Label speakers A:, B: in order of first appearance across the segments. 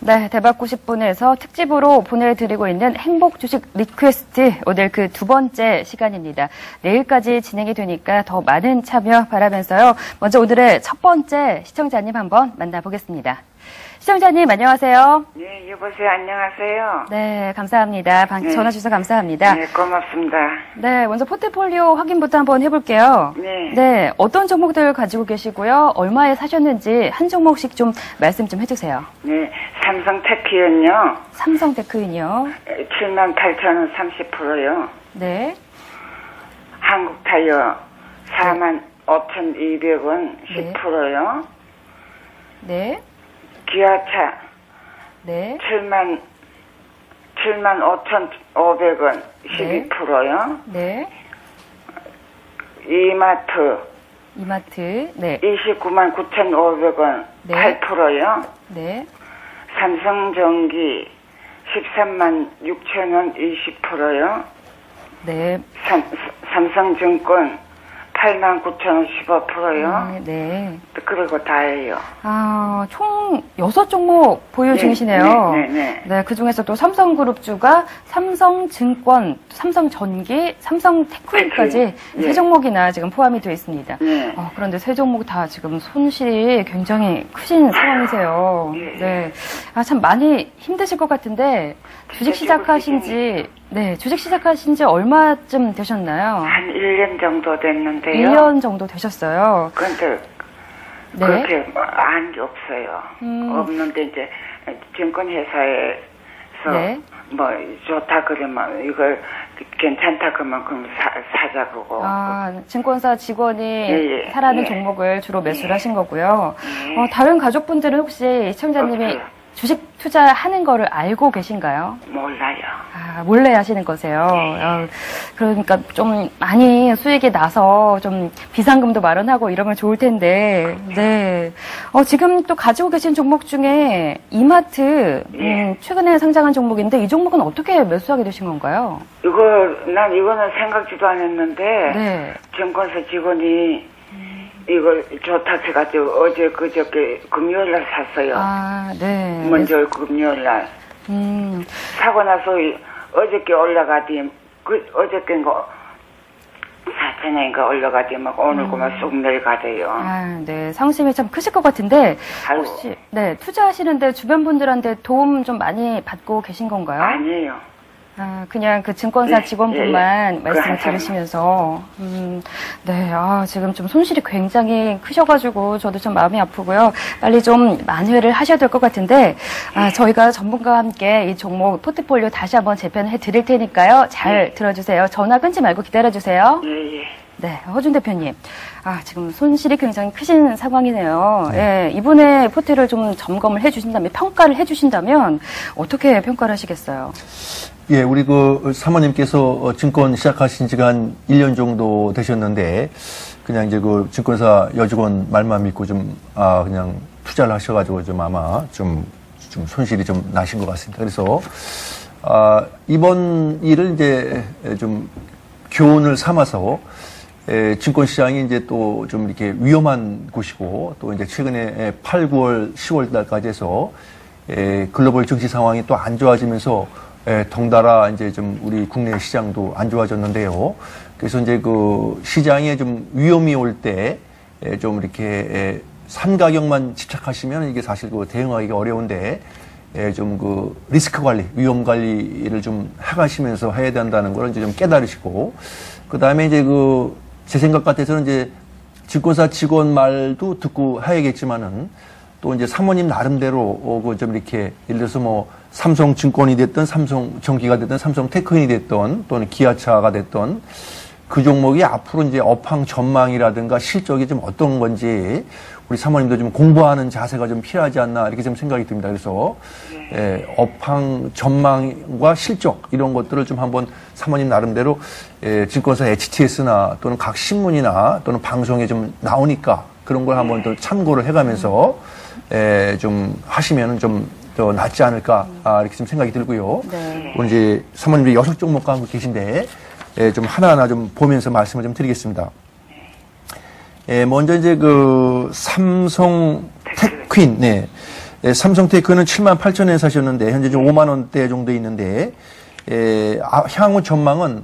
A: 네, 대박 90분에서 특집으로 보내드리고 있는 행복 주식 리퀘스트, 오늘 그 두 번째 시간입니다. 내일까지 진행이 되니까 더 많은 참여 바라면서요. 먼저 오늘의 첫 번째 시청자님 한번 만나보겠습니다. 시청자님 안녕하세요.
B: 네, 여보세요. 안녕하세요.
A: 네, 감사합니다. 전화 주셔서 감사합니다.
B: 네, 고맙습니다.
A: 네, 먼저 포트폴리오 확인부터 한번 해볼게요. 네, 어떤 종목들 가지고 계시고요? 얼마에 사셨는지 한 종목씩 좀 말씀 좀 해주세요.
B: 네, 삼성테크엔요.
A: 삼성테크인이요.
B: 78,000원 30%요.
A: 네.
B: 한국타이어 45,200원 10%요.
A: 네.
B: 기아차
A: 네.
B: 75,500원 12%요.
A: 네.
B: 이마트
A: 네.
B: 299,500원
A: 네.
B: 8%요.
A: 네.
B: 삼성전기 136,000원 20%요.
A: 네.
B: 삼성증권 89,000원 15%요.
A: 네.
B: 그리고 다예요.
A: 아, 총 6종목 보유 중이시네요. 네, 그 중에서 또 삼성그룹주가 삼성증권, 삼성전기, 삼성테크인까지 세 종목이나 지금 포함이 되어 있습니다. 그런데 세 종목 다 지금 손실이 굉장히 크신 상황이세요. 네. 아, 참 많이 힘드실 것 같은데 주식 시작하신 지 얼마쯤 되셨나요?
B: 한 1년 정도 됐는데요.
A: 1년 정도 되셨어요.
B: 그런데 그렇게 안 게 없어요. 없는데 이제 증권회사에서 뭐 좋다 그러면 이걸 괜찮다 그러면 그럼 사자고.
A: 아, 증권사 직원이 사라는 종목을 주로 매수를 하신 거고요. 다른 가족분들은 혹시 시청자님이 주식 투자하는 거를 알고 계신가요?
B: 몰라요.
A: 아, 몰래 하시는 거세요. 그러니까 좀 많이 수익이 나서 좀 비상금도 마련하고 이러면 좋을 텐데. 네. 지금 또 가지고 계신 종목 중에 이마트 최근에 상장한 종목인데 이 종목은 어떻게 매수하게 되신 건가요?
B: 이거는 생각지도 안 했는데 증권사 직원이 이걸 좋다 해가지고 어제 그저께 금요일날 샀어요.
A: 아, 네.
B: 먼저 금요일날 사고 나서 어저께 올라가디 어저께인가 4천원인가 올라가디 막 오늘 그만 쑥 내려가대요.
A: 아, 네. 상심이 참 크실 것 같은데 혹시 투자하시는데 주변 분들한테 도움 좀 많이 받고 계신 건가요?
B: 아니에요.
A: 아, 그냥 그 증권사 직원분만 말씀을 들으시면서. 네. 아, 지금 좀 손실이 굉장히 크셔가지고 저도 좀 마음이 아프고요. 빨리 좀 만회를 하셔야 될 것 같은데, 저희가 전문가와 함께 이 종목 포트폴리오 다시 한번 재편해 드릴 테니까요. 잘 들어주세요. 전화 끊지 말고 기다려주세요. 네, 허준 대표님. 아, 지금 손실이 굉장히 크신 상황이네요. 이번에 포트를 좀 점검을 해주신다면, 평가를 해주신다면, 어떻게 평가를 하시겠어요?
C: 예, 우리 사모님께서 증권 시작하신 지가 한 1년 정도 되셨는데, 그냥 이제 증권사 여직원 말만 믿고 그냥 투자를 하셔가지고 아마 좀 손실이 좀 나신 것 같습니다. 그래서, 이번 일을 이제 좀 교훈을 삼아서, 증권시장이 이제 또 좀 이렇게 위험한 곳이고, 또 이제 최근에 8, 9월, 10월 달까지 해서, 글로벌 증시 상황이 또 안 좋아지면서, 덩달아 이제 좀 우리 국내 시장도 안 좋아졌는데요. 그래서 이제 시장에 좀 위험이 올 때, 좀 이렇게 산가격만 집착하시면 이게 사실 대응하기가 어려운데, 좀 리스크 관리, 위험 관리를 좀 해가시면서 해야 된다는 걸 이제 좀 깨달으시고, 그 다음에 이제 제 생각 같아서는 이제 증권사 직원 말도 듣고 해야겠지만은 또 이제 사모님 나름대로 좀 이렇게 예를 들어서 뭐 삼성증권이 됐든 삼성전기가 됐든 삼성테크인이 됐든 또는 기아차가 됐든 그 종목이 앞으로 이제 업황 전망이라든가 실적이 좀 어떤 건지 우리 사모님도 좀 공부하는 자세가 좀 필요하지 않나 이렇게 좀 생각이 듭니다. 그래서 업황 전망과 실적 이런 것들을 좀 한번 사모님 나름대로 증권사 HTS나 또는 각 신문이나 또는 방송에 좀 나오니까 그런 걸 한번 더 참고를 해가면서 좀 하시면은 좀 더 낫지 않을까, 이렇게 좀 생각이 들고요.
A: 네.
C: 오늘 이제 사모님이 6종목과 함께 계신데, 좀 하나하나 좀 보면서 말씀을 좀 드리겠습니다. 먼저 이제 그 삼성 테크윈, 네. 삼성 테크는 78,000원에 사셨는데, 현재 좀 5만원대 정도 있는데, 향후 전망은,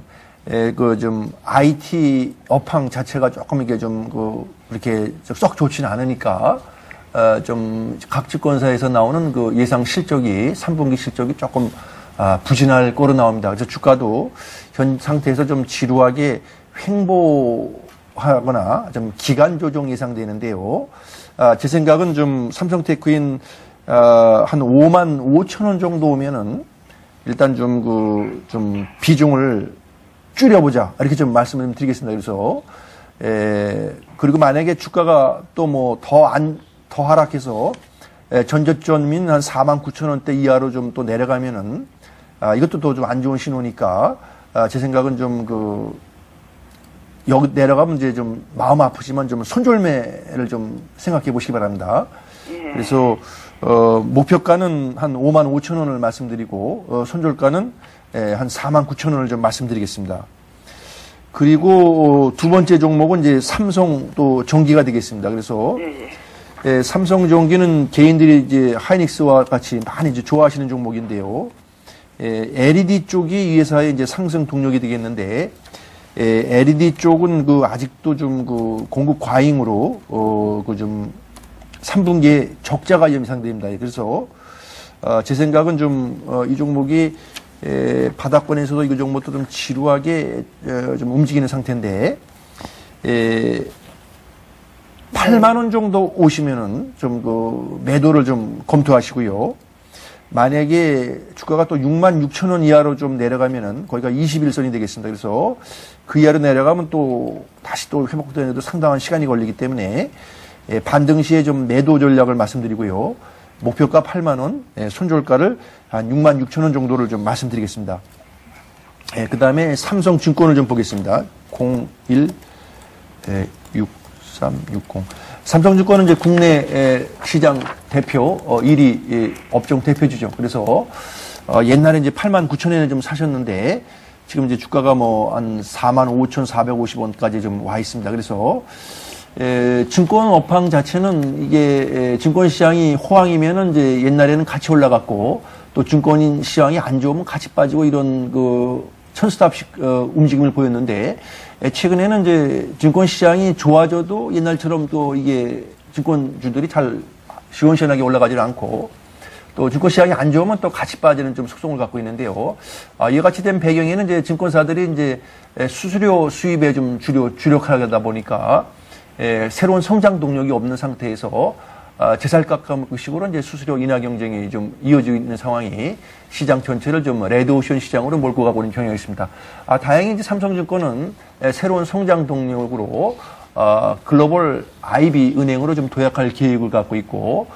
C: 그 좀 IT 업황 자체가 조금 이게 좀 이렇게 썩 좋지는 않으니까, 좀 각 증권사에서 나오는 그 예상 실적이 3분기 실적이 조금 부진할 거로 나옵니다. 그래서 주가도 현 상태에서 좀 지루하게 횡보하거나 좀 기간 조정 예상되는데요. 제 생각은 좀 삼성테크인 한 5만 5천 원 정도 오면은 일단 좀 비중을 줄여보자 이렇게 좀 말씀을 좀 드리겠습니다. 그래서 그리고 만약에 주가가 또 뭐 더 하락해서 전저점인 한 4만 9천 원대 이하로 좀 또 내려가면은 이것도 또 좀 안 좋은 신호니까 제 생각은 좀 여기 내려가면 이제 좀 마음 아프지만 좀 손절매를 좀 생각해 보시기 바랍니다.
B: 예.
C: 그래서 목표가는 한 5만 5천 원을 말씀드리고 손절가는 한 4만 9천 원을 좀 말씀드리겠습니다. 그리고 두 번째 종목은 이제 삼성 또 전기가 되겠습니다. 그래서 삼성전기는 개인들이 이제 하이닉스와 같이 많이 이제 좋아하시는 종목인데요. LED 쪽이 이 회사의 이제 상승 동력이 되겠는데, LED 쪽은 아직도 좀 공급 과잉으로, 좀 3분기에 적자가 예상됩니다. 그래서, 제 생각은 이 종목이, 바닥권에서도 이 종목도 좀 지루하게, 좀 움직이는 상태인데, 8만 원 정도 오시면은 좀 매도를 좀 검토하시고요. 만약에 주가가 또 6만 6천 원 이하로 좀 내려가면은 거기가 21선이 되겠습니다. 그래서 그 이하로 내려가면 또 다시 또 회복되는데도 상당한 시간이 걸리기 때문에 반등 시에 좀 매도 전략을 말씀드리고요. 목표가 8만 원, 손절가를 한 6만 6천 원 정도를 좀 말씀드리겠습니다. 그 다음에 삼성증권을 좀 보겠습니다. 016360. 삼성증권은 이제 국내 시장 대표 1위 업종 대표주죠. 그래서 옛날에 이제 8만 9천 원에 좀 사셨는데 지금 이제 주가가 뭐 한 4만 5,450원까지 좀 와 있습니다. 그래서 증권 업황 자체는 이게 증권 시장이 호황이면은 이제 옛날에는 같이 올라갔고 또 증권 시장이 안 좋으면 같이 빠지고 이런 천스탑식 움직임을 보였는데 최근에는 이제 증권 시장이 좋아져도 옛날처럼 또 이게 증권주들이 잘 시원시원하게 올라가지는 않고 또 증권 시장이 안 좋으면 또 같이 빠지는 좀 속성을 갖고 있는데요. 이와 같이 된 배경에는 이제 증권사들이 이제 수수료 수입에 좀 주력하다 보니까 새로운 성장 동력이 없는 상태에서 재살 깎아먹기식으로 이제 수수료 인하 경쟁이 좀 이어지고 있는 상황이 시장 전체를 좀 레드오션 시장으로 몰고 가고 있는 경향이 있습니다. 다행히 이제 삼성증권은 새로운 성장 동력으로 글로벌 IB 은행으로 좀 도약할 계획을 갖고 있고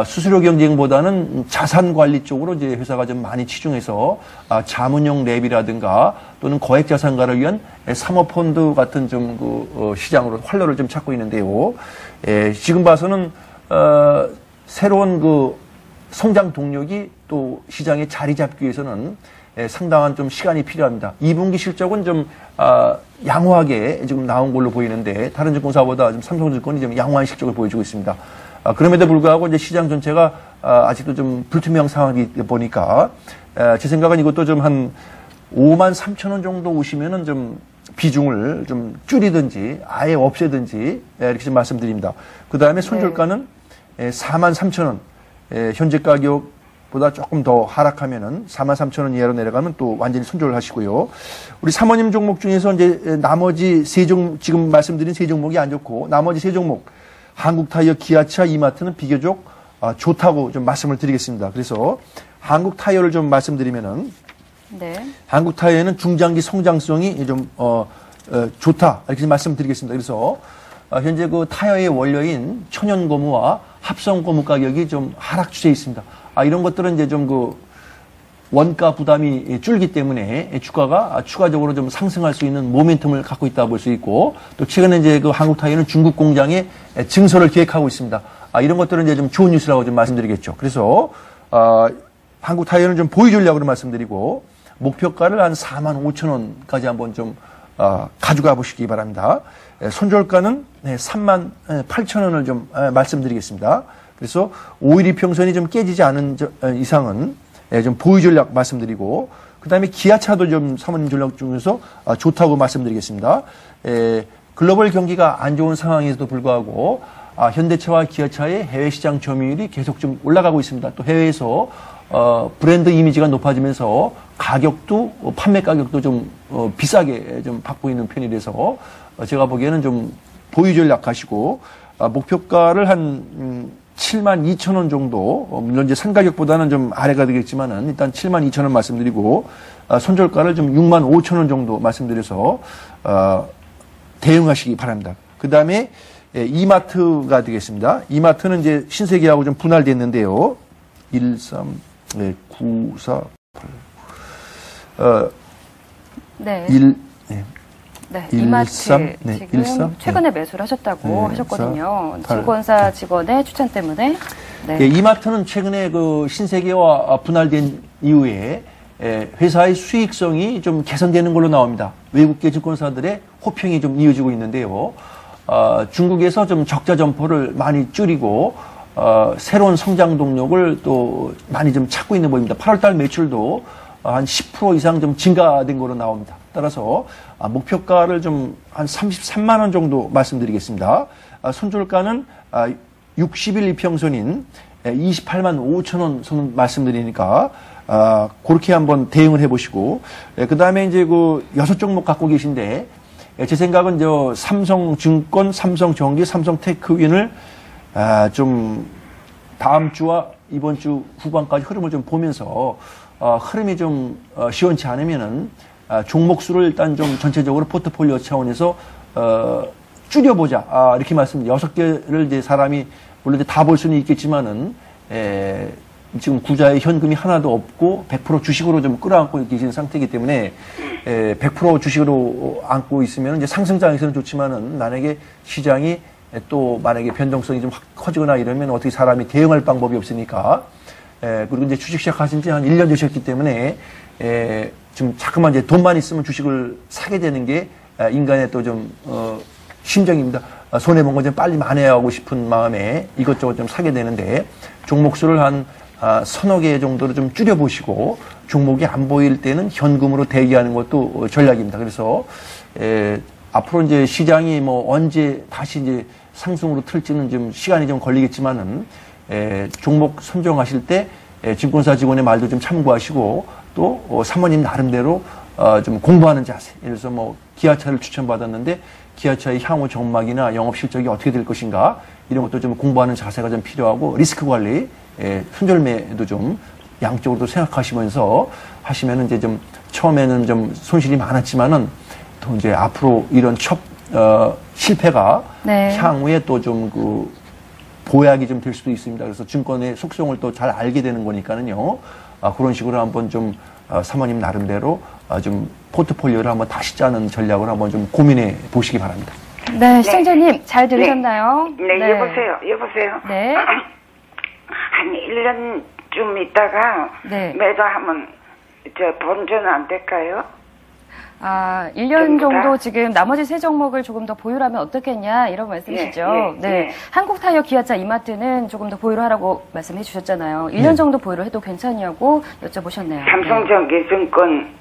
C: 수수료 경쟁보다는 자산 관리 쪽으로 이제 회사가 좀 많이 치중해서 자문형 랩이라든가 또는 거액 자산가를 위한 사모펀드 같은 좀 시장으로 활로를 좀 찾고 있는데요. 지금 봐서는 새로운 성장 동력이 또 시장에 자리 잡기 위해서는 상당한 좀 시간이 필요합니다. 2분기 실적은 좀 양호하게 지금 나온 걸로 보이는데 다른 증권사보다 좀 삼성증권이 좀 양호한 실적을 보여주고 있습니다. 그럼에도 불구하고 이제 시장 전체가 아직도 좀 불투명 상황이 보니까 제 생각은 이것도 좀 한 5만 3천 원 정도 오시면은 좀 비중을 좀 줄이든지 아예 없애든지 이렇게 좀 말씀드립니다. 그 다음에 손절가는 4만 3천 원, 현재 가격보다 조금 더 하락하면은 4만 3천 원 이하로 내려가면 또 완전히 손절을 하시고요. 우리 사모님 종목 중에서 이제 나머지 지금 말씀드린 세 종목이 안 좋고 나머지 세 종목 한국타이어, 기아차, 이마트는 비교적 좋다고 좀 말씀을 드리겠습니다. 그래서 한국타이어를 좀 말씀드리면은 한국타이어는 중장기 성장성이 좀 좋다 이렇게 말씀드리겠습니다. 그래서 현재 타이어의 원료인 천연고무와 합성고무 가격이 좀 하락 추세에 있습니다. 이런 것들은 이제 좀 원가 부담이 줄기 때문에 주가가 추가적으로 좀 상승할 수 있는 모멘텀을 갖고 있다 볼 수 있고 또 최근에 이제 한국타이어는 중국 공장에 증설을 계획하고 있습니다. 이런 것들은 이제 좀 좋은 뉴스라고 좀 말씀드리겠죠. 그래서 한국 타이어는 좀 보유 전략으로 말씀드리고 목표가를 한 45,000원까지 한번 좀 가져가 보시기 바랍니다. 손절가는 38,000원을 좀 말씀드리겠습니다. 그래서 5일 이평선이 좀 깨지지 않은 이상은 좀 보유 전략 말씀드리고 그 다음에 기아차도 좀 사모님 전략 중에서 좋다고 말씀드리겠습니다. 글로벌 경기가 안 좋은 상황에서도 불구하고 현대차와 기아차의 해외 시장 점유율이 계속 좀 올라가고 있습니다. 또 해외에서 브랜드 이미지가 높아지면서 가격도 판매 가격도 좀 비싸게 좀 받고 있는 편이라서 제가 보기에는 좀 보유 전략 하시고 목표가를 한 72,000원 정도 물론 이제 상가격보다는 좀 아래가 되겠지만은 일단 72,000원 말씀드리고 손절가를 좀 65,000원 정도 말씀드려서 대응하시기 바랍니다. 그 다음에 이마트가 되겠습니다. 이마트는 이제 신세계하고 좀 분할됐는데요. 9, 4, 8.
A: 네.
C: 1,
A: 네,
C: 1,
A: 이마트
C: 3, 네,
A: 지금
C: 1, 3,
A: 최근에 매수를 하셨다고 하셨거든요.
C: 4, 8.
A: 증권사 직원의 추천 때문에. 네.
C: 예, 이마트는 최근에 그 신세계와 분할된 이후에 회사의 수익성이 좀 개선되는 걸로 나옵니다. 외국계 증권사들의 호평이 좀 이어지고 있는데요. 중국에서 좀 적자 점포를 많이 줄이고 새로운 성장 동력을 또 많이 좀 찾고 있는 모습입니다. 8월달 매출도 한 10% 이상 좀 증가된 걸로 나옵니다. 따라서 목표가를 좀 한 33만 원 정도 말씀드리겠습니다. 손절가는 60일 이평선인 28만 5천 원 손 말씀드리니까 그렇게 한번 대응을 해보시고 그 다음에 이제 그 6종목 갖고 계신데 제 생각은 저 삼성증권, 삼성전기, 삼성테크윈을 좀 다음 주와 이번 주 후반까지 흐름을 좀 보면서 흐름이 좀 시원치 않으면은 종목 수를 일단 좀 전체적으로 포트폴리오 차원에서 줄여보자. 이렇게 말씀드립니다. 6개를 이제 사람이 물론 다 볼 수는 있겠지만은 지금 구자에 현금이 하나도 없고 100% 주식으로 좀 끌어안고 계신 상태이기 때문에 100% 주식으로 안고 있으면 이제 상승장에서는 좋지만은 만약에 시장이 또 만약에 변동성이 좀 확 커지거나 이러면 어떻게 사람이 대응할 방법이 없으니까 그리고 이제 주식 시작하신 지 한 1년 되셨기 때문에 좀 자꾸만 이제 돈만 있으면 주식을 사게 되는 게 인간의 또 좀 심정입니다. 손해본 거 좀 빨리 만회하고 싶은 마음에 이것저것 좀 사게 되는데 종목 수를 한 서너 개 정도로 좀 줄여보시고 종목이 안 보일 때는 현금으로 대기하는 것도 전략입니다. 그래서 앞으로 이제 시장이 뭐 언제 다시 이제 상승으로 틀지는 좀 시간이 좀 걸리겠지만은 종목 선정하실 때 증권사 직원의 말도 좀 참고하시고 또 사모님 나름대로 좀 공부하는 자세. 예를 들어서 뭐 기아차를 추천받았는데 기아차의 향후 전망이나 영업 실적이 어떻게 될 것인가 이런 것도 좀 공부하는 자세가 좀 필요하고 리스크 관리, 손절매도 좀 양쪽으로도 생각하시면서 하시면은 이제 좀 처음에는 좀 손실이 많았지만은 또 이제 앞으로 이런 실패가 향후에 또 좀 그 보약이 좀 될 수도 있습니다. 그래서 증권의 속성을 또 잘 알게 되는 거니까는요. 그런 식으로 한번 좀 사모님 나름대로 좀 포트폴리오를 한번 다시 짜는 전략을 한번 좀 고민해 보시기 바랍니다.
A: 네, 시청자님 잘 들으셨나요?
B: 네, 여보세요.
A: 네.
B: 한 1년쯤 있다가 매도하면 본전 안 될까요?
A: 1년 정도 지금 나머지 세 종목을 조금 더 보유를 하면 어떻겠냐 이런 말씀이시죠? 네. 한국타이어, 기아차, 이마트는 조금 더 보유를 하라고 말씀해 주셨잖아요. 1년 정도 보유를 해도 괜찮냐고 여쭤보셨네요.
B: 삼성전기증권.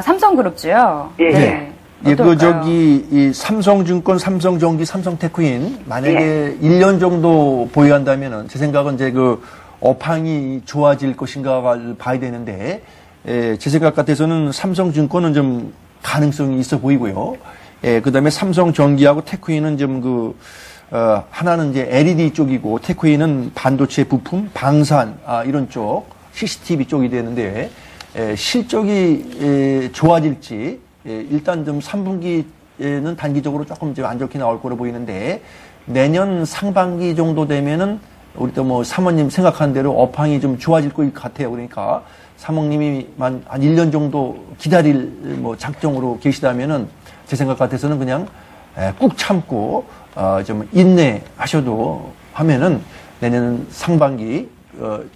A: 삼성그룹주요?
B: 네.
C: 이 삼성증권, 삼성전기, 삼성테크윈 만약에 1년 정도 보유한다면은 제 생각은 이제 그 업황이 좋아질 것인가를 봐야 되는데 제 생각 같아서는 삼성증권은 좀 가능성이 있어 보이고요. 그 다음에 삼성전기하고 테크윈은 좀 하나는 이제 LED 쪽이고 테크윈은 반도체 부품, 방산, 이런 쪽, CCTV 쪽이 되는데, 실적이 좋아질지, 일단 좀 3분기에는 단기적으로 조금 이제 안 좋게 나올 거로 보이는데, 내년 상반기 정도 되면은, 우리 또 뭐 사모님 생각한 대로 업황이 좀 좋아질 것 같아요. 그러니까, 사모님이만 한 1년 정도 기다릴 뭐 작정으로 계시다면은 제 생각 같아서는 그냥 꾹 참고 좀 인내하셔도 하면은 내년 상반기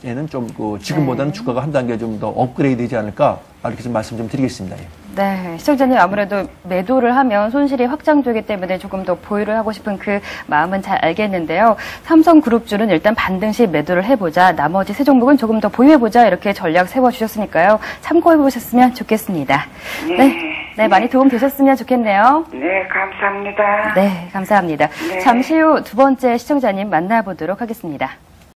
C: 에는 좀 지금보다는 주가가 한 단계 좀 더 업그레이드 되지 않을까 이렇게 좀 말씀 좀 드리겠습니다. 예.
A: 네, 시청자님 아무래도 매도를 하면 손실이 확장되기 때문에 조금 더 보유를 하고 싶은 그 마음은 잘 알겠는데요. 삼성그룹주는 일단 반등 시 매도를 해보자. 나머지 세 종목은 조금 더 보유해보자. 이렇게 전략 세워주셨으니까요. 참고해보셨으면 좋겠습니다. 네, 많이 도움 되셨으면 좋겠네요.
B: 네, 감사합니다.
A: 네, 감사합니다.
B: 네.
A: 잠시 후 두 번째 시청자님 만나보도록 하겠습니다.